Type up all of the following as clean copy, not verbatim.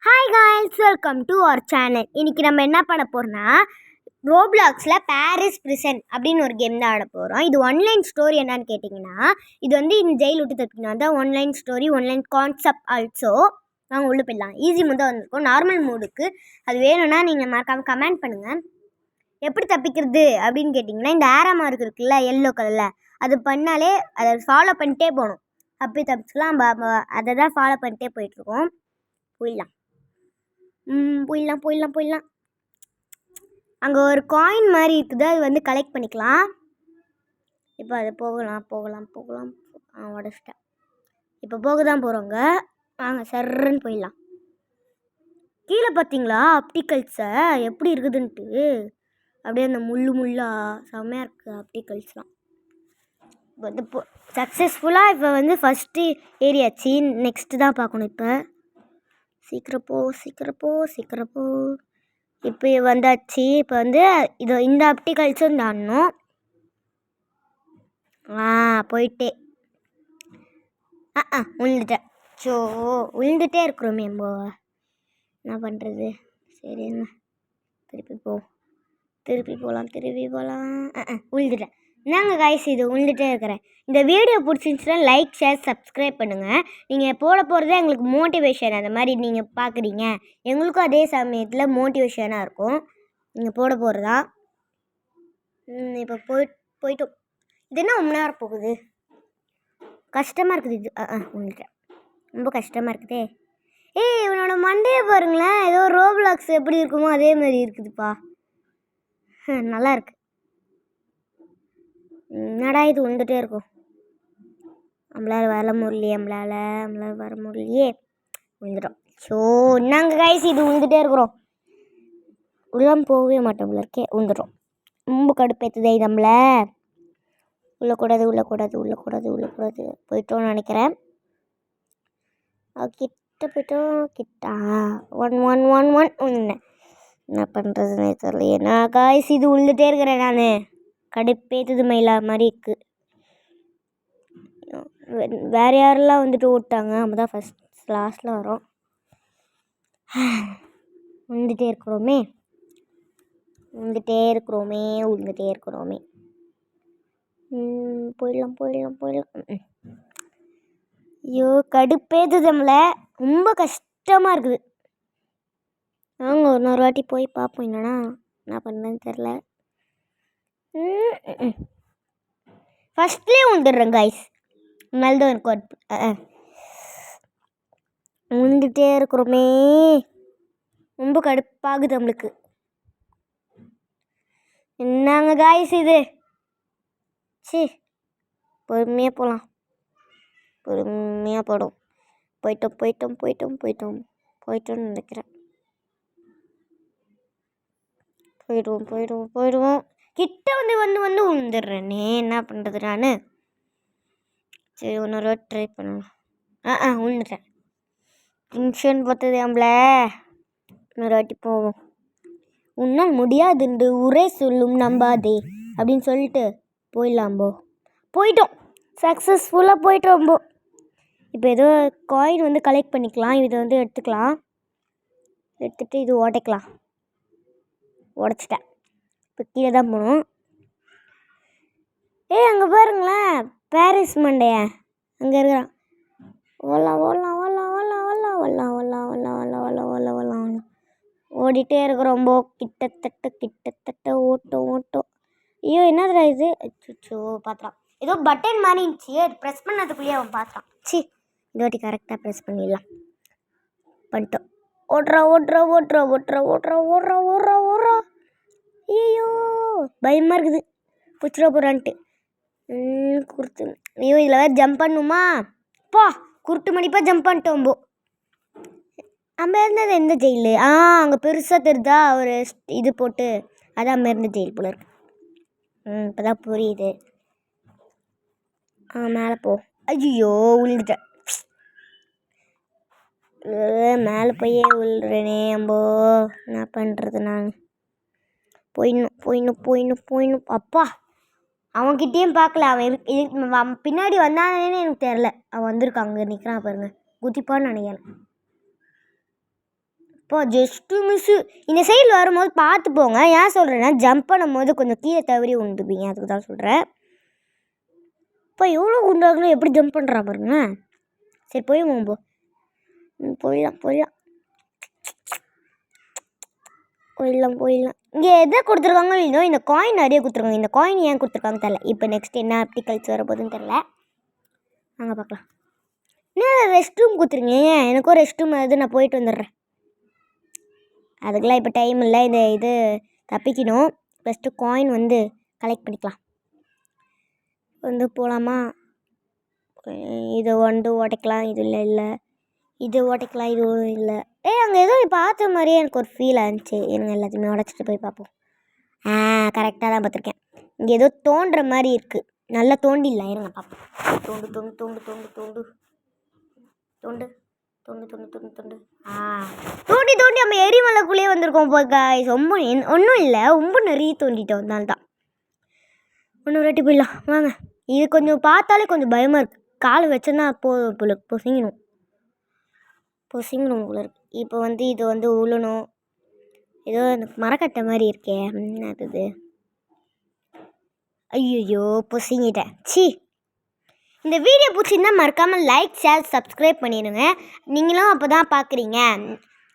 Hi guys, welcome to our channel. இன்றைக்கி நம்ம என்ன பண்ண போகிறோம்னா, ரோப்ளாக்ஸில் பாரிஸ் பிரிசன் அப்படின்னு ஒரு கேம் தான் ஆட போகிறோம். இது ஒன்லைன் ஸ்டோரி. என்னன்னு கேட்டிங்கன்னா, இது வந்து இந்த ஜெயில் விட்டு தப்பிக்கணும். அதான் one line story, one line concept. Also நாங்கள் உள்ளே போயிடலாம். ஈஸி மூட் தான் வந்திருக்கோம். நார்மல் மூடுக்கு அது வேணும்னா நீங்கள் மறக்காமல் கமெண்ட் பண்ணுங்கள். எப்படி தப்பிக்கிறது அப்படின்னு கேட்டிங்கன்னா, இந்த ஆரோ மார்க் இருக்குல்ல, எல்லோ கலரில், அது பண்ணாலே அதை ஃபாலோ பண்ணிட்டே போகணும். அப்படி தப்பிச்சுக்கலாம். அதை தான் ஃபாலோ பண்ணிட்டே போயிட்டுருக்கோம். போயிடலாம். போயிடலாம். அங்கே ஒரு காயின் மாதிரி இருக்குது, அது வந்து கலெக்ட் பண்ணிக்கலாம். இப்போ அது போகலாம். உடச்சிட்டேன். இப்போ போக தான் போகிறோங்க. வாங்க சர்ன்னு போயிடலாம். கீழே பார்த்தீங்களா ஆப்டிகல்ஸை எப்படி இருக்குதுன்ட்டு? அப்படியே அந்த முள்ளா செம்மையாக இருக்குது ஆப்டிகல்ஸ்லாம். இப்போ வந்து சக்ஸஸ்ஃபுல்லாக இப்போ வந்து ஃபஸ்ட்டு ஏரியாச்சு. நெக்ஸ்ட்டு தான் பார்க்கணும். இப்போ சீக்கிரம் போ. இப்போ வந்தாச்சு. இப்போ வந்து இந்த ஆப்டிகல்ஸும் தாண்டணும். போயிட்டே விழுந்துட்டேன். விழுந்துட்டே இருக்கிறோமே நம்ம, என்ன பண்ணுறது? சரி, என்ன திருப்பி போகலாம். விழுந்துட்டேன். என்னங்க காய்ஸ், இது விழுந்துட்டே இருக்கிறேன். இந்த வீடியோ பிடிச்சிருந்துச்சுன்னா லைக், ஷேர், சப்ஸ்கிரைப் பண்ணுங்கள். நீங்கள் போகிறதே எங்களுக்கு மோட்டிவேஷன். அந்த மாதிரி நீங்கள் பார்க்குறீங்க, எங்களுக்கும் அதே சமயத்தில் மோட்டிவேஷனாக இருக்கும். நீங்கள் போகிறதா. இப்போ போயிட்டோம். இது என்ன 1 மணி நேரம் போகுது? கஷ்டமாக இருக்குது இது. விழுந்துட்டேன். ரொம்ப கஷ்டமாக இருக்குதே. இவனோட மண்டையை பாருங்களேன். ஏதோ ரோப்ளாக்ஸ் எப்படி இருக்குமோ அதே மாதிரி இருக்குதுப்பா. நல்லா இருக்கு. என்னடா இது விழுந்துட்டே இருக்கும். நம்மளால் வர முடியலையே. விழுந்துட்டோம். என்னங்க கைஸ், இது விழுந்துட்டே இருக்கிறோம். உள்ளாமல் போகவே மாட்டோம். இருக்கே விழுந்துட்டோம். ரொம்ப கடுப்பேற்றுதே நம்மளை. உள்ளக்கூடாது. போயிட்டோன்னு நினைக்கிறேன். கிட்ட போயிட்டோம். கிட்டா 1 என்ன பண்ணுறதுன்னு தெரியலையே. நான் காய்ஸ் இது விழுந்துட்டே இருக்கிறேன். நான் கடுப்பேற்றுது மயிலா மாதிரி இருக்குது. வேறு யாரெல்லாம் வந்துட்டு ஓட்டாங்க. நம்ம தான் லாஸ்ட்டில் வரோம். விழுந்துட்டே இருக்கிறோமே. போயிடலாம். ஐயோ, கடுப்பேற்றுது நம்மளை. ரொம்ப கஷ்டமாக இருக்குது. வாங்க இன்னொரு வாட்டி போய் பார்ப்போம். என்ன பண்ணுறதுன்னு தெரில. ஃபஸ்ட்லேயே விழுந்துடுறேன் காய்ஸ். மேல்தான் இருக்கும். விழுந்துட்டே இருக்கிறோமே. ரொம்ப கடுப்பாகுது நம்மளுக்கு. என்னங்க காய்ஸ் இது? பொறுமையாக போகலாம். போயிட்டோம்னு நினைக்கிறேன். போயிடுவோம். கிட்ட வந்து விழுந்துடுறேனே. என்ன பண்ணுறது நான்? சரி, இன்னொரு வாட்டி ட்ரை பண்ணலாம். விழுந்துட்டேன். டென்ஷன் பார்த்தது நம்மள. இன்னொரு வாட்டி போவோம். உன்னால் முடியாதுண்டு ஊரே சொல்லும் நம்பாதே அப்படின்னு சொல்லிட்டு போயிட்டோம். சக்ஸஸ்ஃபுல்லாக போயிட்டோம். இப்போ ஏதோ காயின் வந்து கலெக்ட் பண்ணிக்கலாம். இதை வந்து எடுத்துகிட்டு இது உடைக்கலாம். உடச்சிட்டேன். இப்போ கீழே தான் போகணும். அங்கே பாருங்களேன், பாரிஸ் மண்டைய அங்கே இருக்கிறான். ஓடிட்டே இருக்கிறோம். கிட்டத்தட்ட ஓட்டம். ஐயோ, என்னதுடா இது? பார்த்தான். ஏதோ பட்டன் மாதிரி இருந்துச்சு. ப்ரெஸ் பண்ணதுக்குள்ளேயே அவன் பார்த்தான். இந்த வாட்டி கரெக்டாக ப்ரெஸ் பண்ணிடலாம். பண்ணிட்டோம். ஓடுறா. ஐயோ, பயமாக இருக்குது. பிடிச்சிட போகிறான்ட்டு குருட்டு. ஐயோ, இதில் வேறு ஜம்ப் பண்ணுமா? குருட்டு மணிப்பாக ஜம்ப் பண்ணிட்டோம். நம்ம இருந்தது எந்த ஜெயிலு? அங்கே பெருசாக தெரியுதா ஒரு இது போட்டு, அதான் நம்ம இருந்த ஜெயில் போல இருக்கு. இப்போ தான் புரியுது. மேலே போ. ஐயோ, விழுந்துட்டேன். மேலே போயே விழுறேனே. என்ன பண்ணுறது நான்? போயிடணும். அப்பா, அவன்கிட்டேயும் பார்க்கல. அவன் பின்னாடி வந்தானேன்னு எனக்கு தெரில. அவன் வந்திருக்கான். அங்கே நிற்கிறான் பாருங்க. குதிப்பான்னு நினைக்கிறேன். இப்போ ஜஸ்ட்டு மிஸ்ஸு. இந்த சைடில் வரும்போது பார்த்து போங்க. ஏன் சொல்கிறேன்னா ஜம்ப் பண்ணும்போது கொஞ்சம் கீழே தவறி விழுந்துப்பீங்க, அதுக்கு தான் சொல்கிறேன். இப்போ எவ்வளோ குண்டாகணும், எப்படி ஜம்ப் பண்ணுறா பாருங்க. சரி போயிடுவோம் போ. போயிடலாம் இங்கே எதை கொடுத்துருக்காங்க இல்லையோ, இந்த காயின் நிறைய கொடுத்துருக்காங்க. இந்த காயின் ஏன் கொடுத்துருக்காங்க தெரில. இப்போ நெக்ஸ்ட் என்ன ஆப்டிகல்ஸ் வர போகுதுன்னு தெரில. வாங்க பார்க்கலாம். என்ன ரெஸ்ட் ரூம் கொடுத்துருங்க. எனக்கும் ரெஸ்ட் ரூம் அது நான் போயிட்டு வந்துடுறேன். அதுக்கெலாம் இப்போ டைம் இல்லை. இது தப்பிக்கணும். ஃபஸ்ட்டு காயின் வந்து கலெக்ட் பண்ணிக்கலாம். வந்து போகலாமா? இதை வந்து உடைக்கலாம். இது இல்லை இது உடைக்கலாம். இதுவும் இல்லை. அங்கே ஏதோ பார்த்த மாதிரியே எனக்கு ஒரு ஃபீல் ஆச்சு. எனக்கு எல்லாத்தையுமே உடச்சிட்டு போய் பார்ப்போம். கரெக்டாக தான் பார்த்துருக்கேன். இங்கே ஏதோ தோன்ற மாதிரி இருக்குது. நல்லா தோண்டிடலாம். இருங்க பார்ப்போம். தோண்டு தோண்டு தோண்டு தோண்டு தோண்டு தோண்டு தோண்டு தோண்டு தோண்டு தோண்டு தோண்டி தோண்டி நம்ம எரிமலைக்குள்ளேயே வந்திருக்கோம் போய் காய்ஸ். ரொம்ப ஒன்றும் இல்லை, ரொம்ப நிறைய தோண்டிட்டோம். அதனால தான் ஒன்று ரெட்டி போயிடலாம் வாங்க. இது கொஞ்சம் பார்த்தாலே கொஞ்சம் பயமாக இருக்குது. கால் வச்சோன்னா போல பொசிங்கணும் போல இருக்குது. இப்போ வந்து இது வந்து உழணும். ஏதோ எனக்கு மரக்கட்டை மாதிரி இருக்கே, என்னது? ஐயோ பொசிங்கிட்டேன். சி. இந்த வீடியோ பிடிச்சிருந்தா மறக்காமல் லைக் ஷேர் சப்ஸ்கிரைப் பண்ணிடுங்க. நீங்களும் அப்போ தான் பார்க்குறீங்க.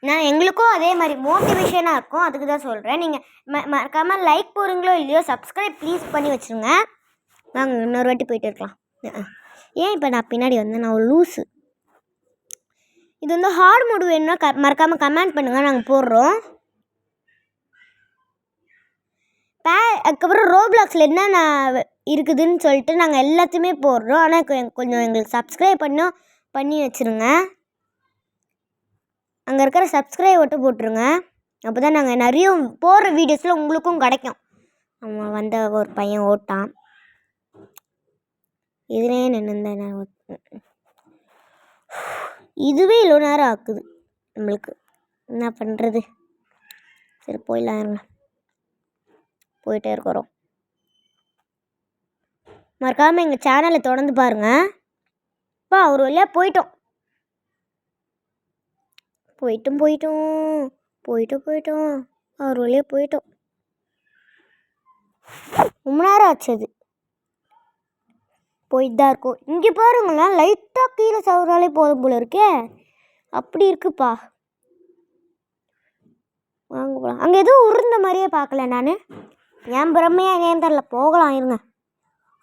நான் எங்களுக்கும் அதே மாதிரி மோட்டிவேஷனாக இருக்கும். அதுக்கு தான் சொல்கிறேன். நீங்கள் மறக்காமல் லைக் போடுறீங்களோ இல்லையோ சப்ஸ்கிரைப் ப்ளீஸ் பண்ணி வச்சுருங்க. வாங்க இன்னொரு வாட்டி போயிட்டு இருக்கலாம். ஏன் இப்போ நான் பின்னாடி வந்து நான் ஒரு லூஸு. இது வந்து ஹார்ட் மோடு வேணும்னா மறக்காமல் கமெண்ட் பண்ணுங்கள், நாங்கள் போடுறோம். அதுக்கப்புறம் ரோப்ளாக்ஸில் என்னென்ன இருக்குதுன்னு சொல்லிட்டு நாங்கள் எல்லாத்தையுமே போடுறோம். ஆனால் கொஞ்சம் எங்களுக்கு சப்ஸ்கிரைப் பண்ணி வச்சுருங்க. அங்கே இருக்கிற சப்ஸ்கிரைப் மட்டும் போட்டுருங்க. அப்போ தான் நாங்கள் நிறைய போடுற வீடியோஸில் உங்களுக்கும் கிடைக்கும். அவன் வந்த ஒரு பையன் ஓட்டான். இதுலே நின்று இதுவே இவ்வளோ நேரம் ஆக்குது நம்மளுக்கு. என்ன பண்ணுறது? சரி போயிடலாம். இருங்க போயிட்டே இருக்கிறோம். மறக்காமல் எங்கள் சேனலை தொடர்ந்து பாருங்கள். இப்போ ஒரு வழியாக போயிட்டோம். ஒரு வழியாக போயிட்டோம். ரொம்ப நேரம் ஆச்சு. அது போயிட்டு தான் இருக்கும். இங்கே பாருங்களேன், லைட்டாக கீழே சவுறாலே போதும் போல இருக்கே. அப்படி இருக்குப்பா. வாங்க போகலாம். அங்கே எதுவும் உருண்ட மாதிரியே பார்க்கல நான். ஏன் பிரம்மையாக ஏன் தெரில. போகலாம் இருங்க.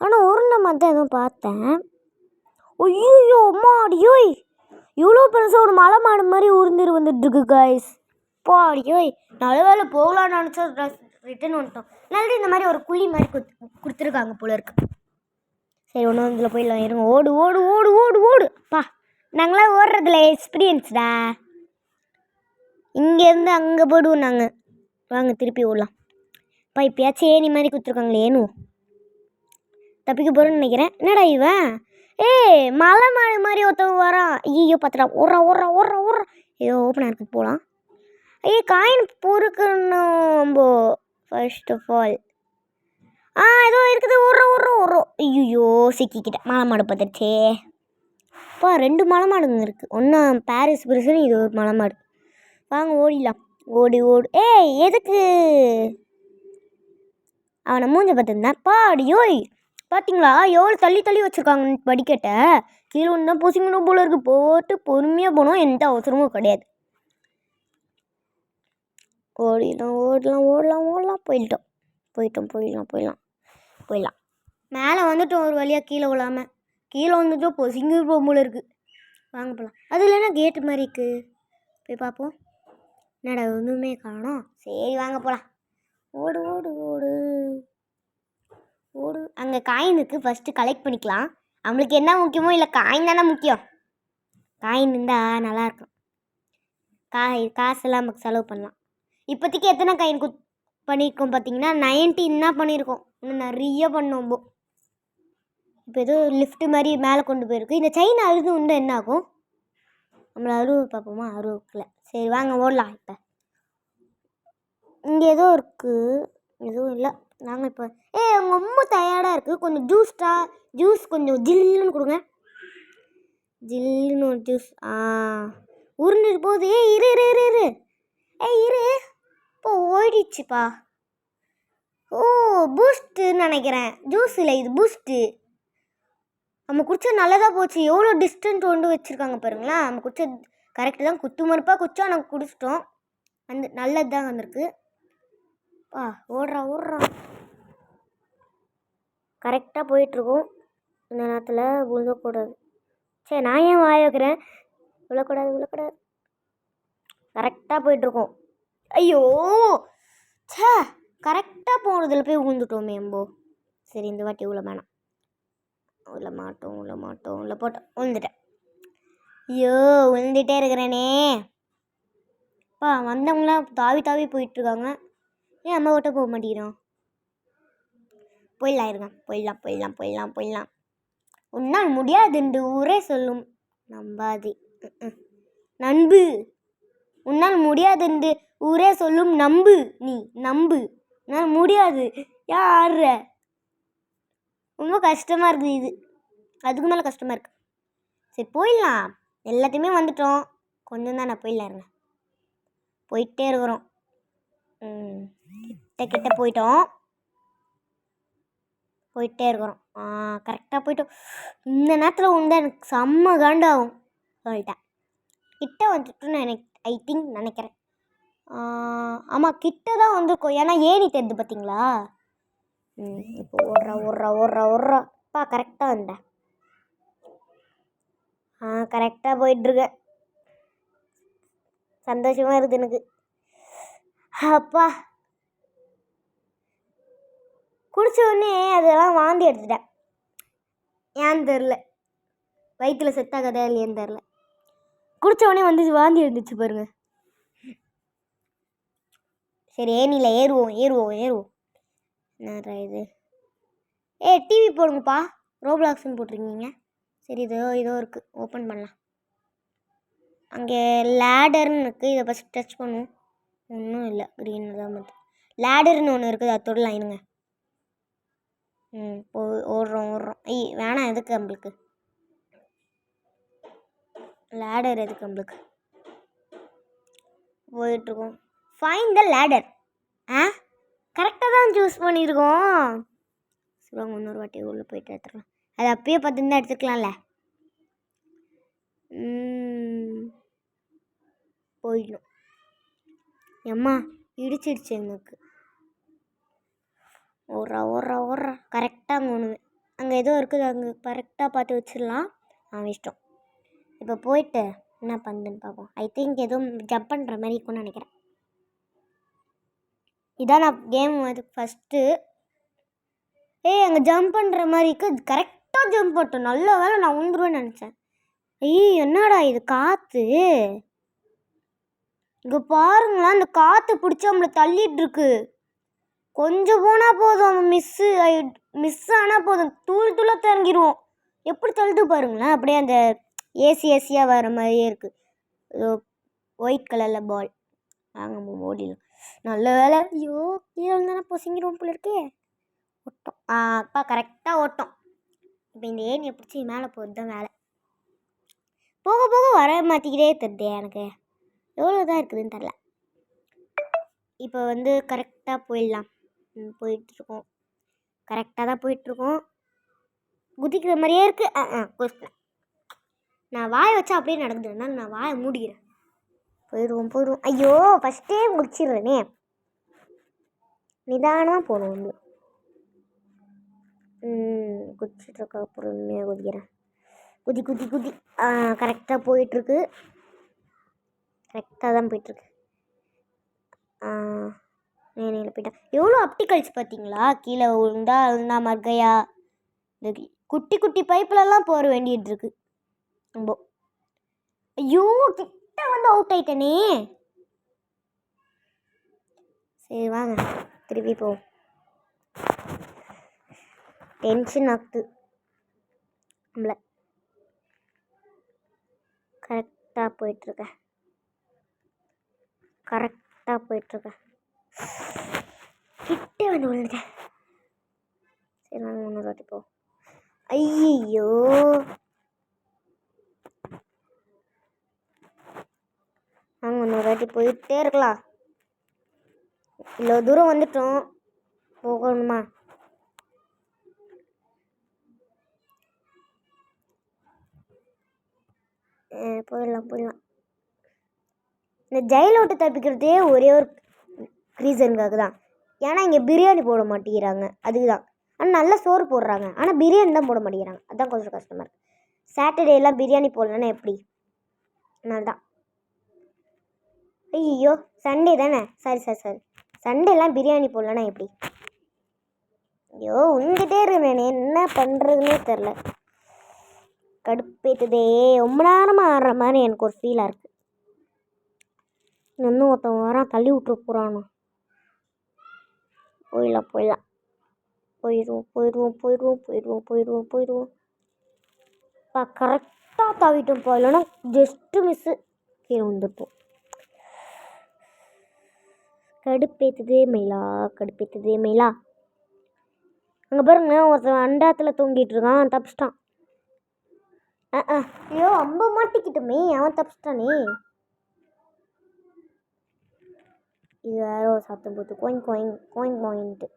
ஆனால் உருண்ட மாதிரி தான் எதுவும் பார்த்தேன். ஐயோ அம்மா அடியோய், இவ்வளோ பெருசாக ஒரு மலை மாடு மாதிரி உருந்துட்டு வந்துட்டுருக்கு காய்ஸ். போ அடியோய், நல்ல வேலை போகலான்னு நினச்சா ரிட்டன் வந்துட்டோம். நல்லது இந்த மாதிரி ஒரு குழி மாதிரி கொடுத்துருக்காங்க போல இருக்கு. சரி ஒன்று இதில் போயிடலாம். இருங்க. ஓடு ஓடு ஓடு ஓடு ஓடு பா. நாங்களாம் ஓடுறதுல எக்ஸ்பீரியன்ஸ்டா. இங்கேருந்து அங்கே போடுவோம் நாங்கள். வாங்க திருப்பி ஓடலாம். பா இப்போயாச்சும் ஏனி மாதிரி கொடுத்துருக்காங்களே, ஏனுவோம். தப்பிக்க போகிறேன்னு நினைக்கிறேன். என்னடா இவன்? மலை மாடு மாதிரி ஒருத்தவங்க வரான். ஐயோ பார்த்துடா. ஓடுறா. ஏதோ ஓப்பனாக இருக்குது போகலாம். காயின் பொறுக்கணும் ஃபர்ஸ்ட் ஆஃப் ஆல். ஏதோ இருக்குது. ஓடுறோம். ஐயோ சிக்கிக்கிட்டேன். மலை மாடு பார்த்துருச்சே. அப்பா 2 மலை மாடுங்க இருக்குது. ஒன்று பாரிஸ் பிரிசுன்னு, இது ஒரு மலை மாடு. வாங்க ஓடிடலாம். ஓடு எதுக்கு அவனை மூஞ்ச பார்த்துருந்தேன். பாடியோய் பார்த்தீங்களா எவ்வளோ தள்ளி வச்சுருக்காங்க படிக்கட்டை. கீழே ஒன்று தான் பொசிங்கணும் போல இருக்குது. போட்டு பொறுமையாக போனோம். எந்த அவசரமும் கிடையாது. ஓடலாம். போயிடலாம். மேலே வந்துட்டோம் ஒரு வழியாக. கீழே வந்துட்டோம். பொசிங்க போல இருக்குது. வாங்க போகலாம். அது இல்லைன்னா கேட்டு மாதிரி இருக்குது. போய் பார்ப்போம். என்னடா ஒன்றுமே காணோம். சரி வாங்க போகலாம். ஓடு. அங்கே காயின் இருக்குது. ஃபஸ்ட்டு கலெக்ட் பண்ணிக்கலாம். நம்மளுக்கு என்ன முக்கியமோ இல்லை, காயின் தானே முக்கியம். காயின் இருந்தால் நல்லாயிருக்கும். காசெல்லாம் நமக்கு செலவு பண்ணலாம். இப்போதைக்கு எத்தனை காயின் பண்ணியிருக்கோம் பார்த்தீங்கன்னா 19 தான் பண்ணியிருக்கோம். இன்னும் நிறைய பண்ணோம். இப்போ ஏதோ லிஃப்ட்டு மாதிரி மேலே கொண்டு போயிருக்கு. இந்த செயின் அழுது உண்டு என்ன ஆகும்? நம்மளை அருவு பார்ப்போமா? அருவுக்குல. சரி வாங்க ஓடலாம். இப்போ இங்கே ஏதோ இருக்குது. எதுவும் இல்லை. நாங்கள் இப்போ ரொம்ப டயர்டாக இருக்குது. கொஞ்சம் ஜூஸ் கொஞ்சம் ஜில்லுன்னு கொடுங்க. ஜில்லுன்னு ஒரு ஜூஸ். உருண்டுட்டு போகுது. இரு போயிடுச்சுப்பா. ஓ, பூஸ்ட்டுன்னு நினைக்கிறேன். ஜூஸ் இல்லை, இது பூஸ்ட்டு. நம்ம குடிச்சா நல்லதாக போச்சு. எவ்வளோ டிஸ்டன்ட் கொண்டு வச்சுருக்காங்க பாருங்களேன். நம்ம குடிச்ச கரெக்டு தான். குத்து மறுப்பாக குடிச்சா நாங்கள் குடிச்சிட்டோம். நல்லது தான் வந்திருக்கு. ஓடுறான். கரெக்டாக போயிட்டுருக்கோம். இந்த நேரத்தில் விழக்கூடாது. சரி, நான் ஏன் வாய வைக்கிறேன்? விழக்கூடாது. கரெக்டாக போயிட்டுருக்கோம். ஐயோ, சே, கரெக்டாக போகிறதுல போய் விழுந்துட்டோமே எம்போ. சரி, இந்த வாட்டி உள்ள வேணாம். உள்ள மாட்டோம். உள்ள போட்டோம். விழுந்துட்டேன். ஐயோ, விழுந்துட்டே இருக்கிறேனே. வந்தவங்களாம் தாவி போயிட்டுருக்காங்க. ஏன் அம்மா ஓட்ட போக மாட்டேங்கிறோம்? போயிடலாம். உன்னால் முடியாதுண்டு ஊரே சொல்லும். நம்பாதே. நண்பு. உன்னால் முடியாதுண்டு ஊரே சொல்லும். நம்பு. நீ நம்பு. உன்னால் முடியாது. யார்? ரொம்ப கஷ்டமாக இருக்குது இது. அதுக்கு மேலே கஷ்டமாக இருக்குது. சரி, போயிடலாம். எல்லாத்தையுமே வந்துட்டோம். கொஞ்சம் தான் நான் போயிடலாருங்க. போயிட்டே இருக்கிறோம். கிட்ட போயிட்டோம். கரெக்டாக போயிட்டோம். இந்த நேரத்தில் வந்து எனக்கு செம்ம காண்டாகும். சொல்லிட்டேன். கிட்ட வந்துட்டோன்னு நினைக்கிறேன். ஆமாம், கிட்ட தான் வந்துருக்கோம். ஏன்னா ஏணி தெரியுது பார்த்தீங்களா? இப்போ ஓடுறா. கரெக்டாக வந்தேன். கரெக்டாக போயிட்டுருக்கேன். சந்தோஷமாக இருக்குது எனக்கு. அப்பா, குடிச்ச உடனே அதெல்லாம் வாந்தி எடுத்துட்டேன். ஏன்னு தெரில. வயிற்றில் செத்தாகதா இல்லையான்னு தெரில. குடிச்ச உடனே வந்து வாந்தி எடுத்துச்சு பாருங்க. சரி, ஏனில ஏறுவோம். என்னடா இது? டிவி போடுங்கப்பா. ரோப்ளாக்ஸ்ன்னு போட்டிருக்கீங்க. சரி, இதோ இருக்குது. ஓப்பன் பண்ணலாம். அங்கே லேடர்னு இருக்குது. இதை ஃபஸ்ட் டச் பண்ணுவோம். ஒன்றும் இல்லை, க்ரீன் தான் வந்து. லேடர்னு ஒன்று இருக்குது, அது தொடலாம். இருங்க. ஓடுறோம். வேணாம். எதுக்கு நம்மளுக்கு லேடர்? எதுக்கு நம்மளுக்கு? போயிட்டுருக்கோம். Find the ladder. கரெக்டாக தான் சூஸ் பண்ணியிருக்கோம். சொல்லுவாங்க, இன்னொரு வாட்டி உள்ளே போயிட்டு எடுத்துக்கலாம். அது அப்பயே பார்த்துருந்தா எடுத்துக்கலாம்ல. போயிடணும். அம்மா, இடிச்சிடுச்சு எங்களுக்கு. ஓடுறா. கரெக்டாக அங்கே ஒன்று, அங்கே ஏதோ இருக்குது. அங்கே கரெக்டாக பார்த்து வச்சிடலாம். இஷ்டம். இப்போ போயிட்டு என்ன பண்ணுதுன்னு பார்ப்போம். ஐ திங்க் எதுவும் ஜம்ப் பண்ணுற மாதிரி இருக்கும்னு நினைக்கிறேன். இதான் நான் கேம் அது ஃபஸ்ட்டு. அங்கே ஜம்ப் பண்ணுற மாதிரி இருக்குது. கரெக்டாக ஜம்ப் பண்ணட்டும். நல்ல வேலை நான் உந்துருவேன்னு நினச்சேன். என்னடா இது காற்று? இங்கே பாருங்களேன், அந்த காற்று பிடிச்சி நம்மளை தள்ளிகிட்ருக்கு. கொஞ்சம் போனால் போதும், மிஸ் ஆனால் போதும், தூளாக தரங்கிடுவோம். எப்படி தள்ளுது பாருங்களேன். அப்படியே அந்த ஏசியாக வர மாதிரியே இருக்குது. ஒயிட் கலரில் பால். வாங்க ஓடிடும். நல்ல வேலை. ஐயோ, கீழே தானே பொசிங்கிடுவோம் போல இருக்கே. ஓட்டம். அப்பா கரெக்டாக ஓட்டம். இப்போ இந்த ஏணியை பிடிச்சி மேலே போகிறது தான் வேலை. போக வர மாற்றிக்கிட்டே தருது எனக்கு. எவ்வளோ தான் இருக்குதுன்னு தெரில. இப்போ வந்து கரெக்டாக போயிடலாம். போயிட்டுருக்கோம். கரெக்டாக தான் போயிட்டுருக்கோம். குதிக்கிற மாதிரியே இருக்குது. குதிக்கிறேன். நான் வாயை வச்சா அப்படியே நடக்குதுன்னா நான் வாயை மூடிக்கிறேன். போயிடுவோம். ஐயோ, ஃபஸ்ட்டே முடிச்சிடுறேனே. நிதானமாக போகணும் வந்து. குதிச்சிட்ருக்கா. பொறுமையாக குதிக்கிறேன். குதி. கரெக்டாக போயிட்டுருக்கு. கரெக்டாக தான் போயிட்டுருக்கு. நேரில் போயிட்டேன். எவ்வளோ ஆப்டிகல்ஸ் பார்த்தீங்களா? கீழே விழுந்தா மர்கையா. இந்த குட்டி பைப்புலலாம் போக வேண்டியது ரொம்ப. ஐயோ, கிட்ட வந்து அவுட் ஆயிட்டனே. சரி, வாங்க திருப்பி போ. டென்ஷன் ஆகுது நம்மள. கரெக்டாக போயிட்டுருக்கேன். கிட்டே வந்து விழுந்துட்டேன். சரி, வாங்க இன்னொரு வாட்டி போ. ஐயோ, வாங்க இன்னொரு வாட்டி போயிட்டே இருக்கலாம். இவ்வளோ தூரம் வந்துட்டோம், போகணுமா? போயிடலாம். இந்த ஜெயிலை விட்டு தப்பிக்கிறதே ஒரே ஒரு ரீசனுக்காக தான். ஏன்னா இங்கே பிரியாணி போட மாட்டேங்கிறாங்க, அதுக்கு தான். ஆனால் நல்லா சோறு போடுறாங்க, ஆனால் பிரியாணி தான் போட மாட்டேங்கிறாங்க. அதுதான் கொஞ்சம் கஷ்டமாக இருக்குது. சாட்டர்டேலாம் பிரியாணி போடலன்னா எப்படி? அதனால தான். ஐயோ, சண்டே தானே, சாரி சண்டேலாம் பிரியாணி போடலன்னா எப்படி? ஐயோ, உங்ககிட்டே இருக்கேன், என்ன பண்ணுறதுன்னே தெரில. கடுப்பேற்றுதே, ரொம்ப நேரமாக ஆடுற மாதிரி எனக்கு ஒரு ஃபீலாக இருக்குது. இன்னும் ஒருத்தவங்க வரான், தள்ளி விட்டுற போகிறானோ. போயிடுவோம். கரெக்டாக தாவிட்டோம் இல்லைன்னா ஜஸ்ட்டு மிஸ்ஸு கீழே வந்துருப்போம். கடுப்பேற்றுதே மயிலா. அங்கே பாருங்க, ஒருத்தன் அண்டாத்தில் தொங்கிட்டு இருக்கான், தப்பிச்சிட்டான். ஐயோ, அம்ப மாட்டிக்கிட்டுமே, அவன் தப்பிச்சிட்டானே. இது வேற ஒரு சத்தம் போட்டு கோயின்ட்டு.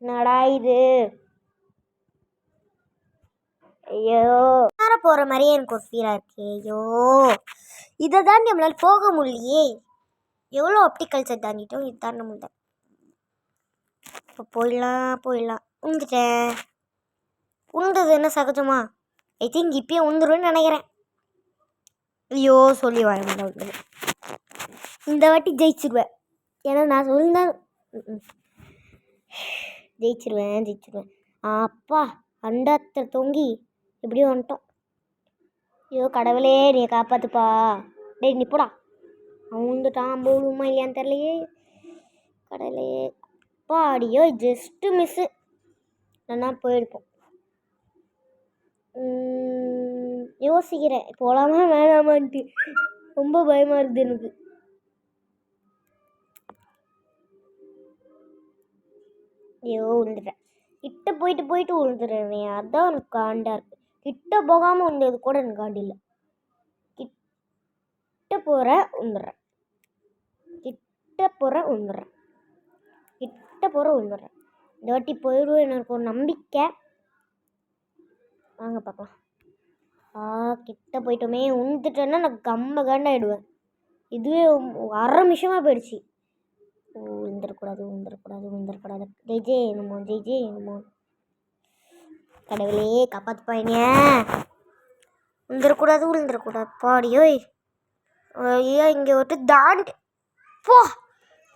என்னடா இது? ஐயோ, நேரம் போகிற மாதிரியே எனக்கு ஒரு ஃபீலாக இருக்கு. ஐயோ, இதை தாண்டி நம்மளால் போக முடியலையே. எவ்வளோ ஆப்டிகல்ஸை தாண்டிட்டோம், இது தாண்ட முடியல. இப்போ போயிடலாம். உந்துட்டேன். உழுந்தது என்ன சகஜமா? ஐ திங்க் இப்பயே உந்துருன்னு நினைக்கிறேன். ஐயோ, சொல்லி வாங்க. இந்த வாட்டி ஜெயிச்சிருவேன். ஏன்னா நான் சொல்லிருந்தேன் ஜெயிச்சிருவேன். அப்பா, அண்டாத்தை தொங்கி எப்படியும் வந்துட்டோம். ஐயோ கடவுளே, நீ காப்பாற்றுப்பா. டேய் நிப்படா. அவன் வந்துட்டான், போடுமா இல்லையான்னு தெரியலையே. கடவுளே அப்பா, அடியோ ஜஸ்ட்டு மிஸ்ஸு. நல்லா போயிருப்போம். யோசிக்கிறேன், போகலாமா வேணாமான்ட்டு. ரொம்ப பயமாக இருக்குது எனக்கு. ஐயோ, விழுந்துட்டேன். கிட்ட போயிட்டு விழுந்துடுறேன். அதான் எனக்கு காண்டாக இருக்குது. கிட்ட போகாமல் விழுந்தது கூட எனக்கு காண்டு இல்லை. கிட்ட போகிற விழுந்துடுறேன். இந்த வாட்டி போயிடுவோம், எனக்கு ஒரு நம்பிக்கை. வாங்க பார்க்கலாம். கிட்ட போயிட்டோமே, உந்துட்டேன்னா நான் காண்டாயிடுவேன். இதுவே அரை நிமிஷமாக போயிடுச்சு. உந்துடக்கூடாது. ஜெய் என்னமோ. கடவுளே காப்பாற்றுப்பாங்க. உந்துடக்கூடாது. பாடியோய். ஐயா, இங்கே விட்டு தாண்டி போ.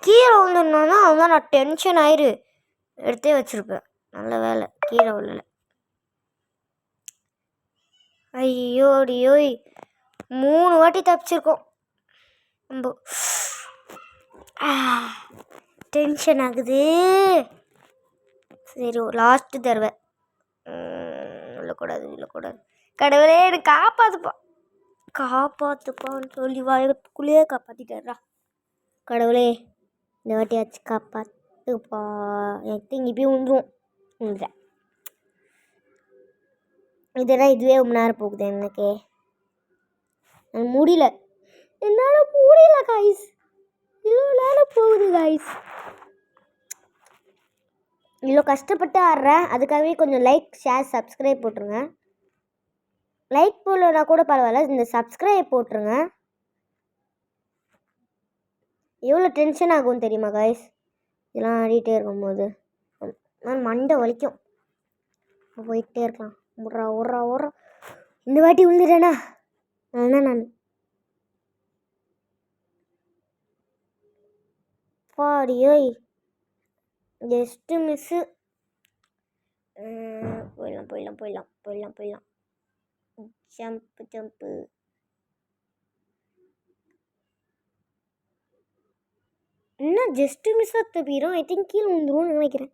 கீழே விழுந்துடணுன்னா அவங்க நான் டென்ஷன் ஆயிரு எடுத்தே வச்சுருப்பேன். நல்ல வேலை கீழே விழலை. ஐயோ அடியோய், 3 வாட்டி தப்பிச்சிருக்கோம். ரொம்ப டென்ஷன் ஆகுது. சரி, லாஸ்ட்டு தடவை. விழக்கூடாது. கடவுளே எனக்கு காப்பாற்றுப்பான்னு சொல்லி வாயத்துக்குள்ளேயே காப்பாற்றிட்டாரா. கடவுளே, இந்த வாட்டியாச்சு காப்பாற்றுப்பா. எனக்கு இங்கே போய் விழுந்துட்டேன். இதெல்லாம் இதுவே ரொம்ப நேரம் போகுது எனக்கு. முடியல, என்னால் முடியல காய்ஸ். இவ்வளோ நேரம் போகுது காய்ஸ். இவ்வளோ கஷ்டப்பட்டு ஆடுறேன், அதுக்காகவே கொஞ்சம் லைக், ஷேர், சப்ஸ்கிரைப் போட்டுருங்க. லைக் போடலன்னா கூட பரவாயில்ல, இந்த சப்ஸ்கிரைப் போட்டுருங்க. எவ்வளோ டென்ஷன் ஆகும் தெரியுமா காய்ஸ், இதெல்லாம் ஆடிட்டே இருக்கும்போது. நான் மண்டை வலிக்கும். போயிட்டே இருக்கலாம். ஓடுறா. இந்த வாட்டி விழுந்துட்டேனா? நான் பாடியோய் ஜஸ்ட்டு மிஸ்ஸு. போயிடலாம். ஜம்ப்பு. இன்னும் ஜஸ்ட்டு மிஸ்ஸாக தப்பிடும். ஐ திங்க் கீழே விழுந்துருவோம்னு நினைக்கிறேன்.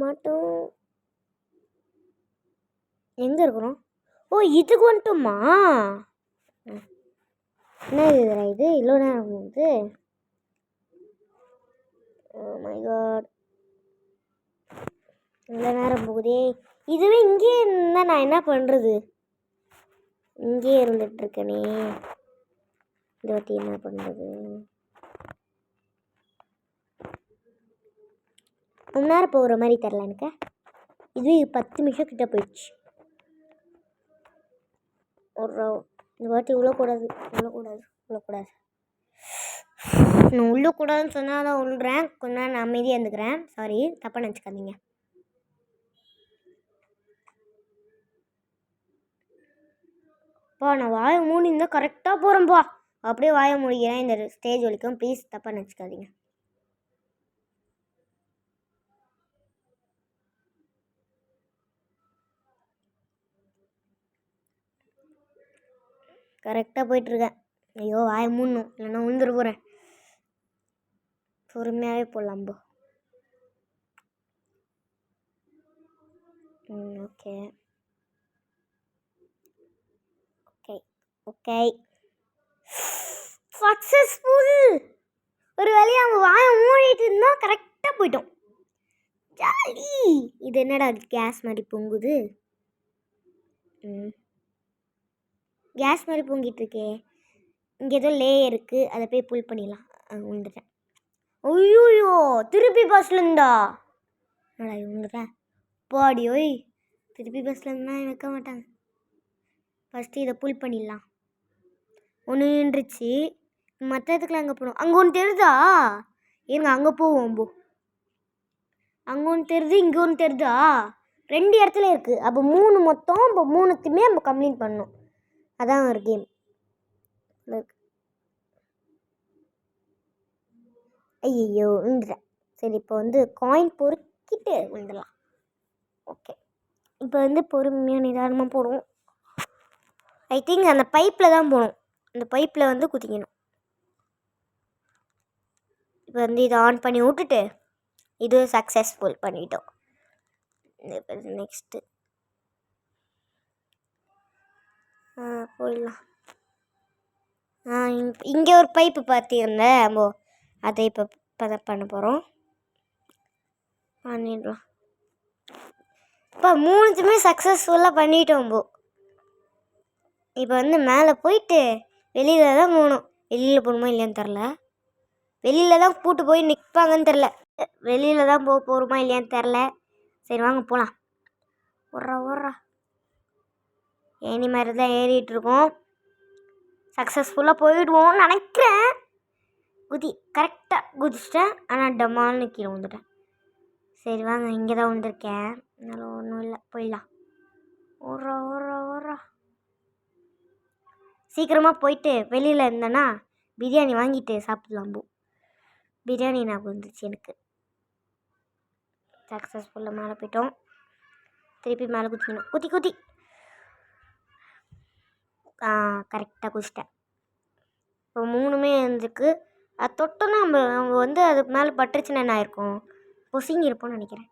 மாட்டோம். எங்கே இருக்கிறோம்? ஓ, இதுக்கு வந்துட்டோமா? என்ன இது இவ்வளோ நேரம் போகுது? ஓ மை காட், இவ்வளோ நேரம் போகுதே. இதுவே இங்கே இருந்தால் நான் என்ன பண்ணுறது? இங்கே இருந்துகிட்ருக்கேனே. இந்த வாட்டி என்ன பண்ணுறது? ரொம்ப நேரம் போகிற மாதிரி தெரில எனக்கு. இது 10 நிமிஷம் கிட்ட போயிடுச்சு. ஒரு இந்த வாட்டி உள்ளக்கூடாது. நான் உள்ளக்கூடாதுன்னு சொன்னால் தான் உள்ளுறேன். கொஞ்ச நேரம் நான் அமைதியாக இருந்துக்கிறேன். சாரி, தப்பாக நினச்சிக்காதீங்க. நான் வாயை மூடி இருந்தால் கரெக்டாக போகிறேன்ப்பா. அப்படியே வாயை மூடிக்கிறேன் இந்த ஸ்டேஜ் வரைக்கும். ப்ளீஸ் தப்பாக நினச்சிக்காதீங்க. கரெக்டாக போயிட்டுருக்கேன். ஐயோ வாயை மூடணும், இல்லைன்னா விழுந்துட்டு போகிறேன். பொறுமையாகவே போடலாம் போ. Okay okay okay, successful. ஒரு வழியாக அவங்க வாயை மூடிட்டு இருந்தால் கரெக்டாக போயிட்டோம். ஜாலி. இது என்னடா கேஸ் மாதிரி பொங்குது? கேஸ் மாதிரி பொங்கிட்டு இருக்கே. இங்கே ஏதோ லேயர் இருக்குது, அதை போய் புல் பண்ணிடலாம். விழுந்துட்டேன். ஐயோயோ, திருப்பி பஸ்லேருந்தா? என்னடா விழுந்துட்டேன் பாடி. ஓய், திருப்பி பஸ்லேருந்துனா வைக்க மாட்டாங்க. ஃபஸ்ட்டு இதை புல் பண்ணிடலாம். ஒன்று நின்றுச்சு. மற்ற இடத்துக்குலாம் அங்கே போகணும். அங்கே ஒன்று தெரியுதா? இருங்க, அங்கே போவோம் போ. அங்கே ஒன்று தெரியுது, இங்கே ஒன்று தெரியுதா? 2 இடத்துல இருக்குது. அப்போ 3 மொத்தம். இப்போ 3த்தையுமே நம்ம கம்ப்ளீட் பண்ணணும். அதான் ஒரு கேம். ஐயோ விழுந்துட்டேன். சரி, இப்போ காயின் பொறுக்கிட்டு விழுந்துடலாம். ஓகே, இப்போ பொறுமையாக நிதானமாக போடுவோம். ஐ திங்க் அந்த பைப்பில் தான் போகணும். அந்த பைப்பில் குதிக்கணும். இப்போ இதை ஆன் பண்ணி விட்டுட்டு இது சக்ஸஸ்ஃபுல் பண்ணிட்டோம். நெக்ஸ்ட்டு போயிடலாம். இங்கே ஒரு பைப்பு பார்த்திருந்தேன். நம்ம அதை இப்போ பண்ண போகிறோம். பண்ணிடலாம். இப்போ 3த்துமே சக்ஸஸ்ஃபுல்லாக பண்ணிட்டோம் போ. இப்போ மேலே போயிட்டு வெளியில் தான் போகணும். வெளியில் போகணுமா இல்லையான்னு தெரில. வெளியில் தான் கூட்டு போய் நிற்பாங்கன்னு தெரில. வெளியில் தான் போகிறோமா இல்லையான்னு தெரில. சரி வாங்க போகலாம். ஓடுறா ஏனி மாதிரி தான் ஏறிட்டுருக்கோம். சக்ஸஸ்ஃபுல்லாக போயிடுவோம்னு நினைக்கிறேன். கரெக்டாக குதிச்சிட்டேன். ஆனால் டமால்னு கீழே வந்துட்டேன். சரி வாங்க, இங்கே தான் வந்திருக்கேன். அதனால ஒன்றும் இல்லை, போயிடலாம். ஓடுறா சீக்கிரமாக போயிட்டு வெளியில் இருந்தேன்னா பிரியாணி வாங்கிட்டு சாப்பிடலாம் போ. பிரியாணி நான் வந்துச்சு எனக்கு. சக்ஸஸ்ஃபுல்லாக மேலே போயிட்டோம். திருப்பி மேலே குதிக்கணும். குதி கரெக்டாக குதிச்சிட்டேன். இப்போ 3மே இருந்துருக்கு. அது தொட்டோன்னா நம்ம அதுக்கு மேலே பட்டுருச்சுன்னா என்ன ஆயிருக்கும்? பொசிங்கி இருப்போம்னு நினைக்கிறேன்.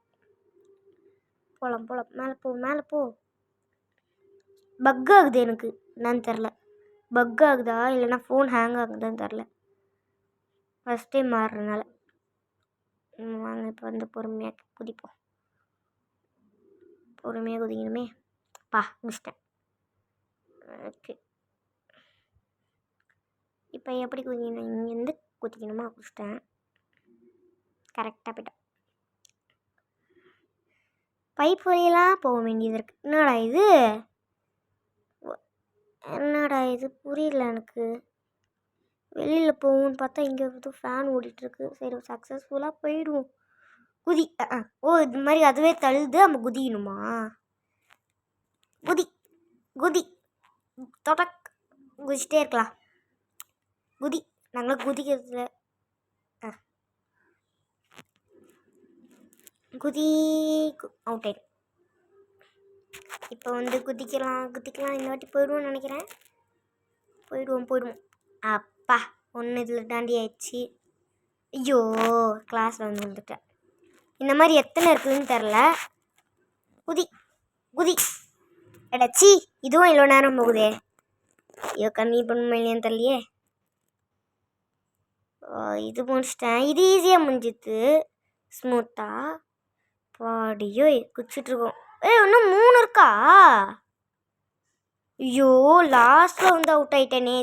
போகலாம் மேலே போ. பக் ஆகுது எனக்கு, என்னன்னு தெரில. பக் ஆகுதா இல்லைனா ஃபோன் ஹேங் ஆகுதான்னு தெரில. ஃபஸ்ட் டைம் மாறுறதுனால. வாங்க இப்போ பொறுமையாக குதிப்போம். பொறுமையாக குதிக்கணுமே. முடிச்சிட்டேன். ஓகே, இப்போ எப்படி குதிக்கணும்? இங்கேருந்து குதிக்கணுமா? குதிச்சிட்டேன். கரெக்டாக போய்ட்டேன். பைப் வழியெல்லாம் போக வேண்டியது இருக்குது. என்னடா இது புரியல எனக்கு. வெளியில் போகும்னு பார்த்தா இங்கே ஃபேன் ஓடிட்டுருக்கு. சரி, சக்ஸஸ்ஃபுல்லாக போயிடுவோம். குதி. இது மாதிரி அதுவே தழுது நம்ம குதிக்கணுமா? குதி தொடக் குதிச்சிட்டே இருக்கலாம். நாங்களும் குதிக்கிறதுல குதி அவுட் ஆயிடும். இப்போ குதிக்கலாம். இந்த வாட்டி போயிடுவோம்னு நினைக்கிறேன். போயிடுவோம். அப்பா, ஒன்று இதில் தாண்டி ஆயிடுச்சு. ஐயோ, கிளாஸில் வந்துட்டேன். இந்த மாதிரி எத்தனை இருக்குதுன்னு தெரில. குதி எடாச்சி, இதுவும் இவ்வளோ நேரம் போகுதே. ஐயோ, கம்மி பண்ணுமா இல்லையான்னு தெரியலையே. இது முடிச்சிட்டேன். இது ஈஸியாக முடிஞ்சிது, ஸ்மூத்தாக. பாடியோ குச்சிட்ருக்கோம். இன்னும் 3 இருக்கா? ஐயோ, லாஸ்ட்டில் அவுட் ஆகிட்டேனே.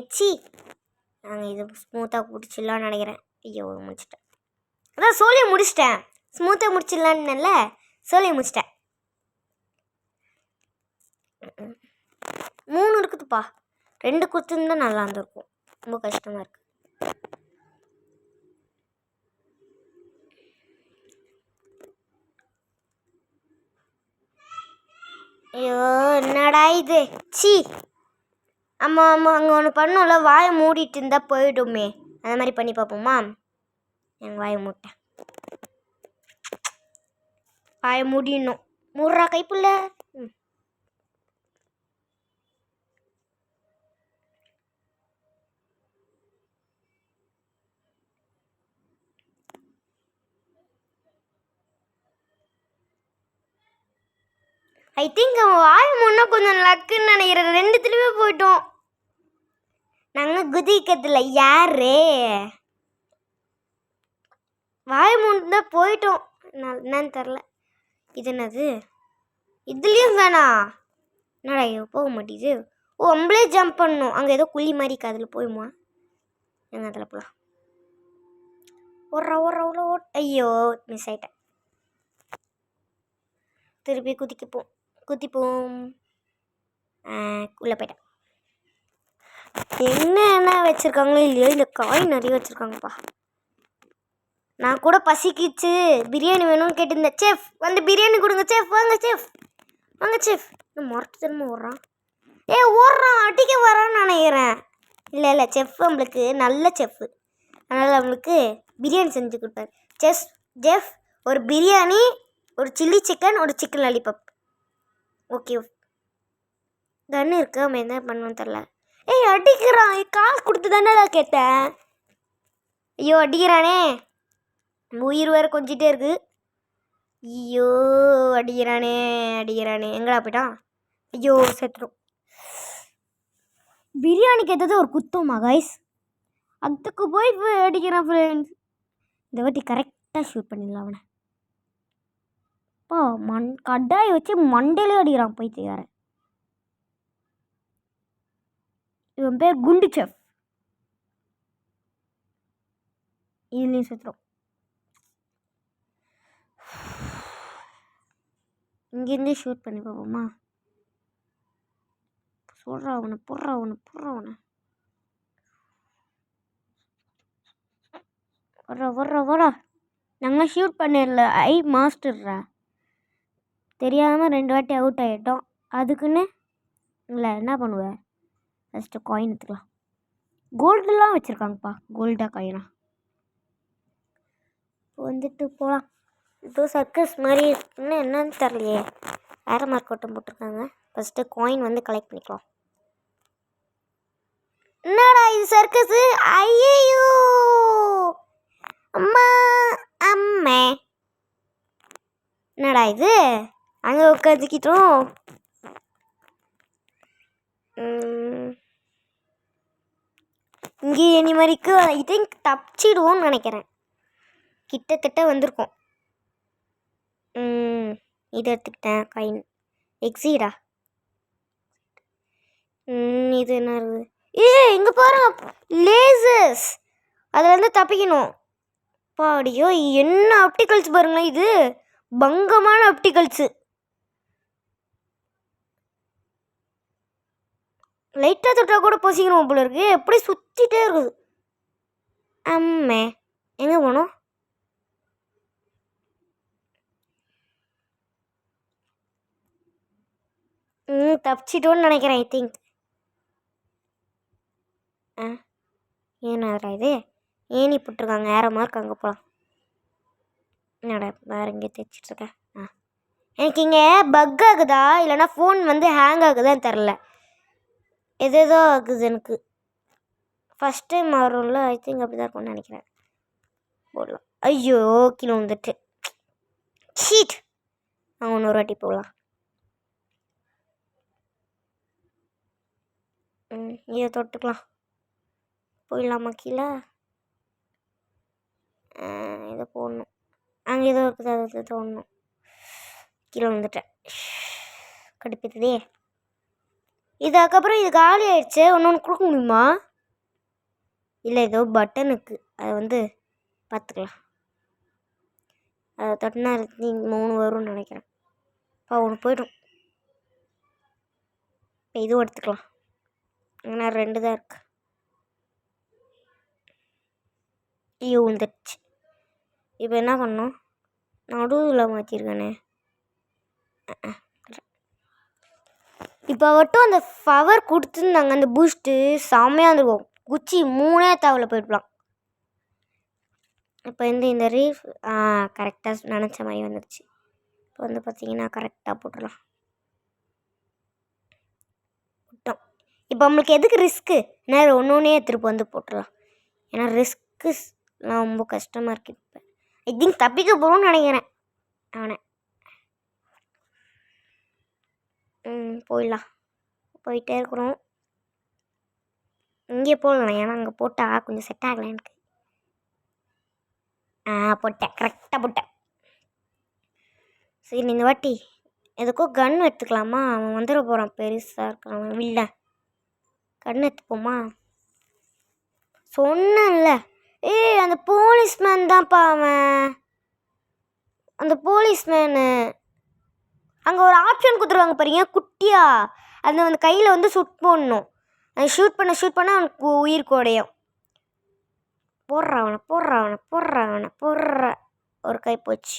நாங்கள் இது ஸ்மூத்தாக பிடிச்சிடலான்னு நினைக்கிறேன். ஐயோ, முடிச்சிட்டேன். அதான் சொல்லி முடிச்சிட்டேன். ஸ்மூத்தாக முடிச்சிடலான்னுல சொல்லி முடிச்சிட்டேன். 3 இருக்குதுப்பா. 2 கொடுத்துருந்தா நல்லா இருந்திருக்கும். ரொம்ப கஷ்டமாக இருக்குது. ஐயோ என்னடா இது, சி. ஆமாம் ஆமாம், அங்கே ஒன்று பண்ணோம்ல, வாயை மூடிட்டு இருந்தால் போயிடுமே, அந்த மாதிரி பண்ணி பார்ப்போமா? எங்கள் வாயை மூட்டேன். வாயை மூடிடணும். மூடுறா கைப்புள்ள. ஐ திங்க் அவன் வாயை முன்னா கொஞ்சம் லக்குன்னு நினைக்கிறேன். 2த்துலேயுமே போயிட்டோம். நாங்கள் குதிக்கிறதுல யாரு வாயை மூணுதான் போயிட்டோம். என்னன்னு தெரில. இது என்னது? இதுலேயும் வேணாம். என்னடா போக மாட்டேது. ஓ, நம்மளே ஜம்ப் பண்ணணும். அங்கே ஏதோ குழி மாதிரி இருக்கு, அதில் போயுமா? எங்கள் அதில் போகலாம். ஓடுறா. ஐயோ மிஸ் ஆகிட்டேன். திருப்பி குதிப்போம். உள்ளே போயிட்டேன். என்ன வச்சுருக்காங்களோ இல்லையோ, இந்த காய் நிறைய வச்சுருக்காங்கப்பா. நான் கூட பசிக்கிச்சு, பிரியாணி வேணும்னு கேட்டிருந்தேன். செஃப் வந்து பிரியாணி கொடுங்க செஃப். வாங்க செஃப். மொரட்டு திரும்ப ஓடுறான். ஓடுறான், அடிக்க வரான்னு நினைக்கிறேன். இல்லை செஃப் நம்மளுக்கு நல்ல செஃப்பு, அதனால் நம்மளுக்கு பிரியாணி செஞ்சு கொடுத்தாரு. செஃப் ஒரு பிரியாணி, ஒரு சில்லி சிக்கன், ஒரு சிக்கன் லாலிபாப். ஓகே. கன்று இருக்கு, அவன் என்ன பண்ணணும்னு தெரில. அடிக்கிறான். காசு கொடுத்து தானேடா கேட்டேன். ஐயோ அடிக்கிறானே. உயிர் வேறு கொஞ்சிட்டே இருக்கு. ஐயோ அடிக்கிறானே. எங்கடா போயிட்டான்? ஐயோ செத்துடும். பிரியாணிக்கு ஏதாவது ஒரு குத்தமா கைஸ்? அதுக்கு போய் அடிக்கிறான் ஃப்ரெண்ட்ஸ். இந்த வாட்டி கரெக்டாக ஷூட் பண்ணிடலாம் அவனை. கடாயை வச்சு மண்டையிலே அடிக்கிறான் பைத்தியக்காரன். இவன் பேர் குண்டு செஃப். இதுலேயும் செத்துடும். இங்கேருந்தே ஷூட் பண்ணி பார்ப்போமா? போடுறா அவனை. வர்றா. நாங்கள் ஷூட் பண்ணிடல. மாஸ்டர்ரா. தெரியாமல் 2 வாட்டி அவுட் ஆகிட்டோம். அதுக்குன்னு இல்லை என்ன பண்ணுவேன்? ஃபஸ்ட்டு காயின் எடுத்துக்கலாம். கோல்டுலாம் வச்சுருக்காங்கப்பா. கோல்டா காயினா வந்துட்டு போகலாம். இதோ சர்க்கஸ் மாதிரி இருக்குன்னு என்னன்னு தெரியலையே. வேறு மார்க் ஓட்டம் போட்டிருக்காங்க. ஃபஸ்ட்டு காயின் வந்து கலெக்ட் பண்ணிக்கலாம். என்னடா இது சர்க்கஸு? ஐயோ அம்மே என்னடா இது? அங்கே உட்காந்துக்கிட்டோம். இங்கே இனி மாதிரிக்கு ஐ திங்க் தப்பிச்சிடுவோன்னு நினைக்கிறேன். கிட்டத்தட்ட வந்திருக்கோம். இதை எடுத்துக்கிட்டேன். காயின் எக்ஸீடா. இது என்ன இருக்குது? இங்கே பாருங்க, லேசர்ஸ். அதை வந்து தப்பிக்கணும். பாடியோ என்ன ஆப்டிகல்ஸ் பாருங்களேன். இது பங்கமான ஆப்டிகல்ஸு. லைட்டாக தொட்டால் கூட பொசிக்கணும் போல இருக்கு. எப்படி சுற்றிட்டே இருக்குது. அம்மே எங்கே போனோம்? தப்பிச்சிட்டோன்னு நினைக்கிறேன் ஐ திங்க். ஏன்னா இது ஏனி போட்டிருக்காங்க. ஏற மார்க் அங்கே போகலாம். என்னடா வேறு எங்கே தைச்சிட்ருக்கேன்? எனக்கு இங்கே பக் ஆகுதா இல்லைனா ஃபோன் வந்து ஹேங் ஆகுதான்னு தெரில. எதேதோ ஆகுது எனக்கு. ஃபஸ்ட் டைம் வரும்ல, ஐ திங்க் அப்படி தான் இருக்கும்னு நினைக்கிறேன். போடலாம். ஐயோ கீழே வந்துட்டு சீட். இன்னொரு வாட்டி போகலாம். இதை தொட்டுக்கலாம். போயிடலாமா கீழே? இதை போடணும். அங்கே ஏதோ இருக்குது, அதை தோணணும். கீழே வந்துட்டேன். கடுப்பதே இது. அதுக்கப்புறம் இது காலி ஆயிடுச்சு. ஒன்று கொடுக்க முடியுமா? இல்லை ஏதோ பட்டனுக்கு, அதை வந்து பார்த்துக்கலாம். அதை தொட்டினா 3 வரும்னு நினைக்கிறேன். இப்போ ஒன்று போய்டும். இப்போ இதுவும் எடுத்துக்கலாம். ஏன்னா 2 தான் இருக்குது. ஐயோ வந்துடுச்சு. இப்போ என்ன பண்ணணும்? நடுவில் மாற்றிருக்கானே. இப்போ மட்டும் அந்த பவர் கொடுத்துருந்தாங்க, அந்த பூஸ்ட்டு செம்மையாக இருந்திருக்கும். குச்சி 3 தாவில் போயிடலாம். இப்போ இந்த ரீஃப் கரெக்டாக நினச்ச மாதிரி வந்துடுச்சு. இப்போ வந்து பார்த்திங்கன்னா கரெக்டாக போட்டுடலாம். விட்டோம். இப்போ நம்மளுக்கு எதுக்கு ரிஸ்க்கு? நேரம் ஒன்றே திருப்பி வந்து போட்டுடலாம். ஏன்னா ரிஸ்க்குலாம் ரொம்ப கஷ்டமாக இருக்குது. இப்போ ஐ திங்க் தப்பிக்க போகிறோம்னு நினைக்கிறேன் அவனை. போயிடலாம். போயிட்டே இருக்கிறோம். இங்கே போடலாம், ஏன்னா அங்கே போட்டால் கொஞ்சம் செட் ஆகலை எனக்கு. போட்டேன், கரெக்டாக போட்டேன். சரி இந்த வாட்டி எதுக்கோ கன் எடுத்துக்கலாமா? அவன் வந்துட போகிறான், பெருசாக இருக்கிறான் இல்லை. கன் எடுத்துப்போமா? சொன்னேன்ல. அந்த போலீஸ்மேன் தான்ப்பா அவன். அந்த போலீஸ்மேனு அங்கே ஒரு ஆப்ஷன் கொடுத்துருவாங்க பாருங்க, குட்டியா. அந்த வந்து கையில் வந்து ஷூட் போடணும். அது ஷூட் பண்ண அவனுக்கு உயிர் குடையும். போடுற ஒரு கை போச்சு.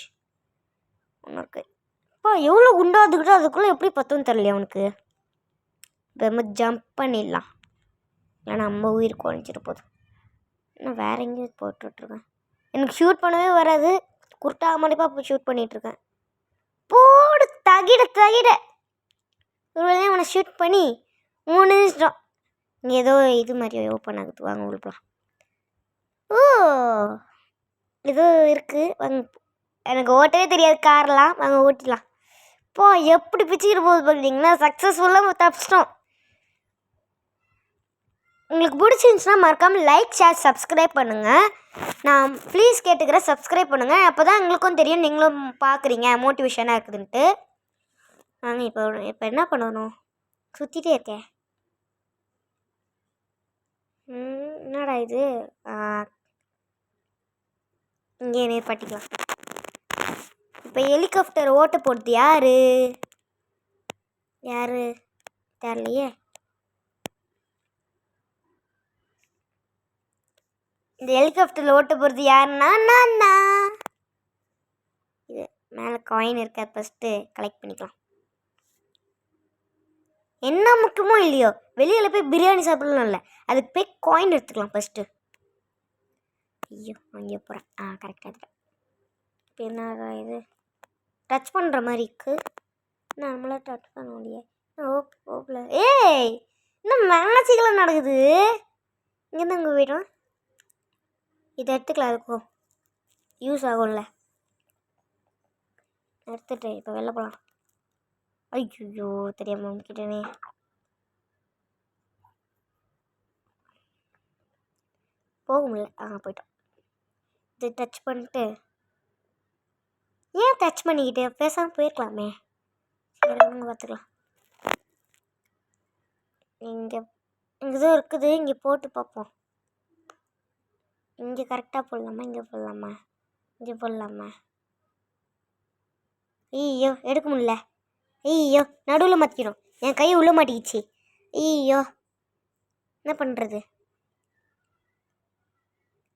இன்னொரு கை. அப்பா எவ்வளோ குண்டாதுக்கிட்ட அதுக்குள்ளே எப்படி பத்துன்னு தெரியல அவனுக்கு. இப்போ ஜம்ப் பண்ணிடலாம், இல்லைன்னா நம்ம உயிர் குறைஞ்சிட்டு போதும். இன்னும் வேறு எங்கேயும் போட்டுட்ருக்கேன். எனக்கு ஷூட் பண்ணவே வராது. குர்ட்டா மடிப்பாக போய் ஷூட் பண்ணிகிட்ருக்கேன். போடு தகிட ஒரு அவனை ஷூட் பண்ணி 3 நிமிஷம். இங்கே ஏதோ இது மாதிரி ஓப்பன் ஆகுது, வாங்க உழுப்பலாம். ஓ ஏதோ இருக்குது, வாங்க. எனக்கு ஓட்டவே தெரியாது கார்லாம், வாங்க ஓட்டிடலாம். இப்போ எப்படி பிச்சுக்கிட்டு போகுது பார்க்குறீங்களா? சக்ஸஸ்ஃபுல்லாக தப்பிச்சிட்டோம். உங்களுக்கு பிடிச்சிருந்துச்சுன்னா மறக்காமல் லைக், ஷேர், சப்ஸ்கிரைப் பண்ணுங்கள். நான் ப்ளீஸ் கேட்டுக்கிறேன், சப்ஸ்கிரைப் பண்ணுங்கள். அப்போ தான் எங்களுக்கும் தெரியும் நீங்களும் பார்க்குறீங்க, மோட்டிவேஷனாக இருக்குதுன்ட்டு. நாங்கள் இப்போ என்ன பண்ணணும்? சுற்றிட்டே இருக்கேன். என்னடா இது? இங்கே நிற்பாட்டிக்கலாம். இப்போ ஹெலிகாப்டர் ஓட்ட போடுது யார் தெரியலையே. இந்த ஹெலிகாப்டரில் ஓட்ட போகிறது யாருன்னா நான். இது மேலே காயின் இருக்க, ஃபஸ்ட்டு கலெக்ட் பண்ணிக்கலாம். என்ன முக்கியமோ இல்லையோ, வெளியில் போய் பிரியாணி சாப்பிடலாம் இல்லை, அதுக்கு போய் காயின் எடுத்துக்கலாம் ஃபஸ்ட்டு. ஐயோ அங்கே போகிறேன். கரெக்டாக இருக்கேன். இப்போ என்ன இது டச் பண்ணுற மாதிரி இருக்குது. நம்மளாம் டச் பண்ண முடியாது. ஓப்பல ஏய் இன்னும் மேட்சிக்கெல்லாம் நடக்குது. இங்கேருந்து அங்கே போய்டும். இதை எடுத்துக்கலாம், இருக்கும் யூஸ் ஆகும்ல. எடுத்துட்டு இப்போ வெளில போகலாம். ஐயோ தெரியாமல் முக்கிட்டேனே. போக முடியல. போய்ட்டோம். இது டச் பண்ணிட்டு ஏன் டச் பண்ணிக்கிட்டு பேசாமல் போயிருக்கலாமே. சரி பார்த்துக்கலாம். இங்கே தான் இருக்குது, இங்கே போட்டு பார்ப்போம். இங்கே கரெக்டாக போடலாமா? இங்கே போடலாமா? இங்கே போடலாமா? ஐயோ எடுக்க முடியல. ஐயோ நடுவில் மாற்றிக்கணும். என் கை உள்ளே மாட்டிக்கிச்சு. ஐயோ என்ன பண்ணுறது?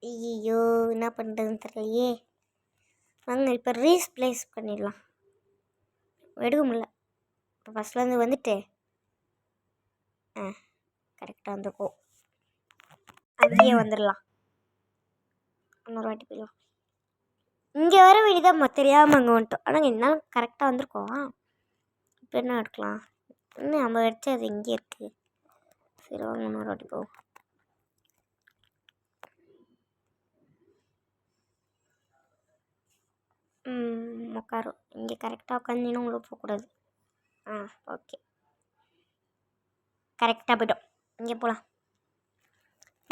ஐயோ என்ன பண்ணுறதுன்னு தெரியலையே. வாங்க இப்போ ரீப்ளேஸ் பண்ணிடலாம். எடுக்க முடியல. இப்போ ஃபஸ்ட்லேருந்து வந்துட்டு கரெக்டாக வந்துருக்கோம். அங்கேயே வந்துடலாம். இன்னொரு வாட்டி போயிடலாம். இங்கே வர வேண்டியதான் தெரியாமல் அங்கே வந்துட்டோம். ஆனால் என்னால் கரெக்டாக வந்திருக்கோம். இப்போ என்ன எடுக்கலாம்? இன்னும் நம்ம அடிச்சு அது இங்கே இருக்குது. சரி வாங்க இன்னொரு வாட்டி போவோம். உட்காரும். இங்கே கரெக்டாக உட்காந்துன்னு உள்ள போகக்கூடாது. ஓகே கரெக்டாக போய்ட்டோம். இங்கே போகலாம்.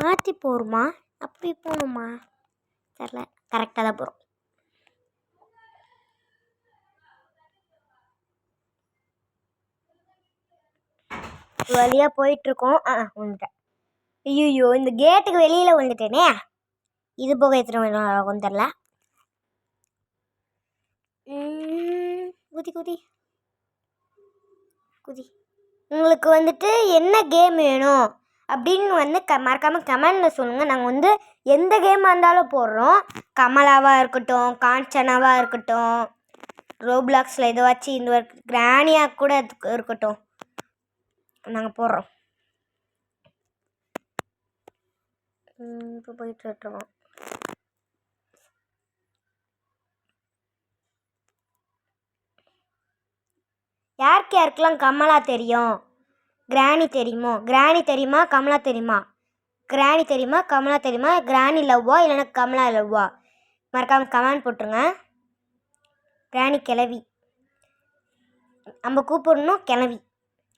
மாற்றி போகிறோமா? அப்படி போகணுமா? தெரில. கரெக்டாக தான் போகிறோம். வழியாக போயிட்டுருக்கோம். வந்துட்டேன். ஐயோ இந்த கேட்டுக்கு வெளியில் வந்துட்டேனே. இது போக எத்தனை வந்துடல. குதி குதி குதி. உங்களுக்கு வந்துட்டு என்ன கேம் வேணும் அப்படின்னு வந்து மறக்காமல் கமெண்டில் சொல்லுங்கள். நாங்கள் வந்து எந்த கேமாக இருந்தாலும் போடுறோம். கமலாவாக இருக்கட்டும், காஞ்சனாவாக இருக்கட்டும், ரோப்ளாக்ஸில் எதுவாச்சும் இந்த கிராணியாக கூட இருக்கட்டும், நாங்கள் போடுறோம். இப்போ போயிட்டுருக்கோம். யாருக்கெல்லாம் கமலா தெரியும், கிராணி தெரியுமோ? கிராணி தெரியுமா, கமலா தெரியுமா? கிராணி தெரியுமா, கமலா தெரியுமா? கிராணி லவ்வா இல்லைன்னா கமலா லவ்வா? மறக்காமல் கமெண்ட் போட்டுருங்க. கிராணி கிளவி நம்ம கூப்பிடணும், கிளவி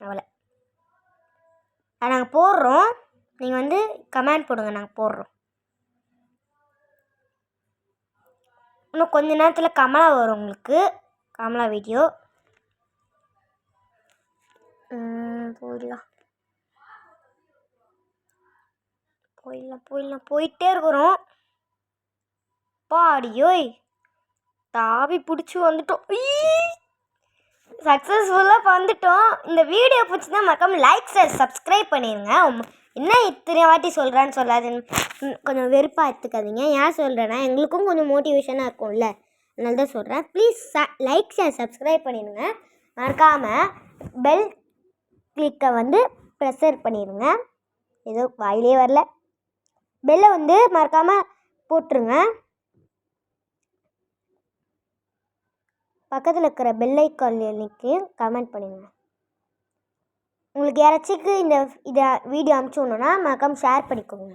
அவளை. நாங்கள் போடுறோம், நீங்கள் வந்து கமெண்ட் போடுங்க, நாங்கள் போடுறோம். இன்னும் கொஞ்ச நேரத்தில் கமலா வரும் உங்களுக்கு, கமலா வீடியோ. போயிடலாம் போயிடலாம் போயிடலாம் போயிட்டே இருக்கிறோம். பாடியோய் தாவி பிடிச்சி வந்துட்டோம். சக்ஸஸ்ஃபுல்லாக வந்துட்டோம். இந்த வீடியோ பிடிச்சிருந்தா மறக்காமல் லைக் ஷேர் சப்ஸ்கிரைப் பண்ணிடுங்க. என்ன இத்தனை வாட்டி சொல்கிறான்னு சொல்லாதுன்னு கொஞ்சம் வெறுப்பாக எடுத்துக்காதீங்க. ஏன் சொல்கிறேன்னா எங்களுக்கும் கொஞ்சம் மோட்டிவேஷனாக இருக்கும்ல, அதனால தான் சொல்கிறேன். ப்ளீஸ் லைக் ஷேர் சப்ஸ்கிரைப் பண்ணிடுங்க. மறக்காமல் பெல் கிளிக்கை வந்து ப்ரெஷர் பண்ணிடுங்க. ஏதோ வாயிலே வரல. பெல்லை வந்து மறக்காமல் போட்டுருங்க. பக்கத்தில் இருக்கிற பெல் ஐக்கானுக்கு கமெண்ட் பண்ணிடுங்க. உங்களுக்கு யாராச்சும் இதை வீடியோ அனுப்பிச்சோன்னா மறக்காமல் ஷேர் பண்ணிக்கோங்க.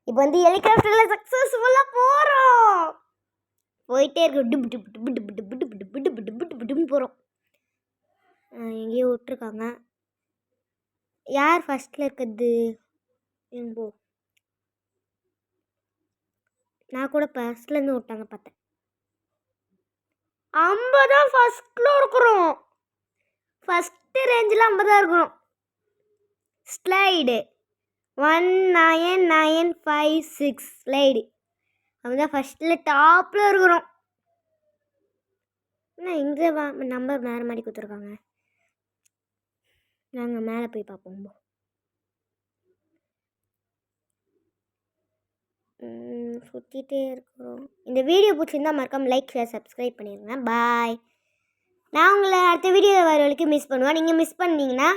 இப்போ வந்து ஹெலிகாப்டரில் சக்ஸஸ்ஃபுல்லாக போகிறோம். போயிட்டே இருக்கோம். டுப்பு டுப்பு டுப்பு டுப்பு டுப்பு டுப்பு டுப்பு டுப்பு டுப்பு டுப்பு டுப்புன்னு போகிறோம். எங்கேயோ விட்டுருக்காங்க. யார் ஃபஸ்ட்டில் இருக்கிறது? போ, நான் கூட ஃபஸ்ட்லேருந்து விட்டாங்க பார்த்தேன். 50 ஃபஸ்ட்டில் இருக்கிறோம். ஃபஸ்ட்டு ரேஞ்சில் 50 இருக்கிறோம். Slide 19956 slide. அதுதான் ஃபஸ்ட்டில் டாப்பில் இருக்கிறோம். என்ன இங்கே நம்பர் வேறு மாதிரி கொடுத்துருக்காங்க. நாங்கள் மேலே போய் பார்ப்போம். சுற்றிட்டே இருக்கிறோம். இந்த வீடியோ பிடிச்சிருந்தால் மறக்காமல் லைக் ஷேர் சப்ஸ்கிரைப் பண்ணிடுங்க. பாய். நான் உங்களை அடுத்த வீடியோ வர வரைக்கும் மிஸ் பண்ணுவேன். நீங்கள் மிஸ் பண்ணிங்கன்னா